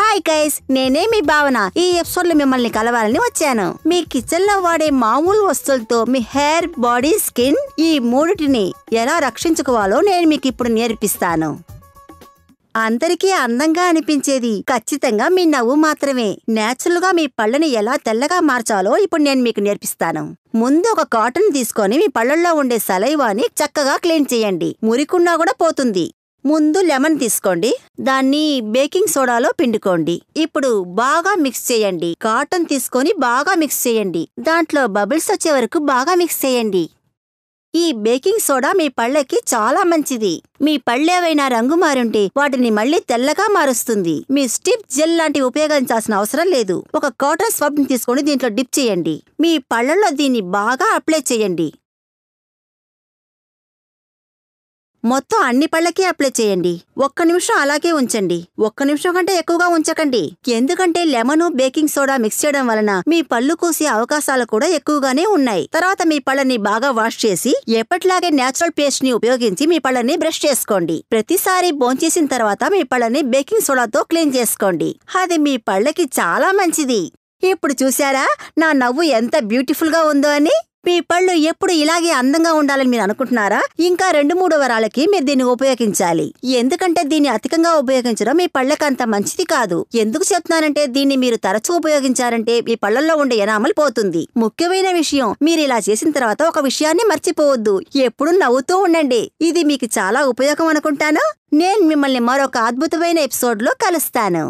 Hi guys, నేనే మీ భావన. ఈ ఎపిసోడ్ లో మిమ్మల్ని కలవాలని వచ్చాను. మీ కిచెన్ లో వాడే మామూలు వస్తువులతో మీ హెయిర్, బాడీ, స్కిన్ ఈ మూడిటిని ఎలా రక్షించుకోవాలో నేను మీకు ఇప్పుడు నేర్పిస్తాను. అందరికీ అందంగా అనిపించేది ఖచ్చితంగా మీ నవ్వు మాత్రమే. నేచురల్ గా మీ పళ్ళని ఎలా తెల్లగా మార్చాలో ఇప్పుడు నేను మీకు నేర్పిస్తాను. ముందు ఒక కాటన్ తీసుకొని మీ పళ్ళల్లో ఉండే సలైవాని చక్కగా క్లీన్ చేయండి. మురికున్నా కూడా పోతుంది. ముందు లెమన్ తీసుకోండి. దాన్ని బేకింగ్ సోడాలో పిండుకోండి. ఇప్పుడు బాగా మిక్స్ చేయండి. కాటన్ తీసుకొని బాగా మిక్స్ చేయండి. దాంట్లో బబుల్స్ వచ్చే వరకు బాగా మిక్స్ చేయండి. ఈ బేకింగ్ సోడా మీ పళ్ళకి చాలా మంచిది. మీ పళ్ళేవైనా రంగు మారుంటే వాటిని మళ్ళీ తెల్లగా మారుస్తుంది. మీ స్టిప్ జెల్ లాంటివి ఉపయోగించాల్సిన అవసరం లేదు. ఒక కాటన్ స్వబ్ ని తీసుకొని దీంట్లో డిప్ చేయండి. మీ పళ్ళల్లో దీన్ని బాగా అప్లై చేయండి. మొత్తం అన్ని పళ్ళకి అప్లై చేయండి. 1 నిమిషం అలాగే ఉంచండి. 1 నిమిషం కంటే ఎక్కువగా ఉంచకండి. ఎందుకంటే లెమన్, బేకింగ్ సోడా మిక్స్ చేయడం వలన మీ పళ్ళు కూసే అవకాశాలు కూడా ఎక్కువగానే ఉన్నాయి. తర్వాత మీ పళ్ళని బాగా వాష్ చేసి ఎప్పటిలాగే నేచురల్ పేస్ట్ ని ఉపయోగించి మీ పళ్ళని బ్రష్ చేసుకోండి. ప్రతిసారి భోంచేసిన తర్వాత మీ పళ్ళని బేకింగ్ సోడాతో క్లీన్ చేసుకోండి. అది మీ పళ్ళకి చాలా మంచిది. ఇప్పుడు చూసారా నా నవ్వు ఎంత బ్యూటిఫుల్ గా ఉందో అని? మీ పళ్ళు ఎప్పుడు ఇలాగే అందంగా ఉండాలని మీరు అనుకుంటున్నారా? ఇంకా 2-3 వారాలకి మీరు దీన్ని ఉపయోగించాలి. ఎందుకంటే దీన్ని అధికంగా ఉపయోగించడం మీ పళ్ళకి అంత మంచిది కాదు. ఎందుకు చెప్తున్నానంటే దీన్ని మీరు తరచూ ఉపయోగించారంటే మీ పళ్ళల్లో ఉండే ఎనామల్ పోతుంది. ముఖ్యమైన విషయం, మీరు ఇలా చేసిన తర్వాత ఒక విషయాన్ని మర్చిపోవద్దు. ఎప్పుడు నవ్వుతూ ఉండండి. ఇది మీకు చాలా ఉపయోగం అనుకుంటాను. నేను మిమ్మల్ని మరొక అద్భుతమైన ఎపిసోడ్ లో కలుస్తాను.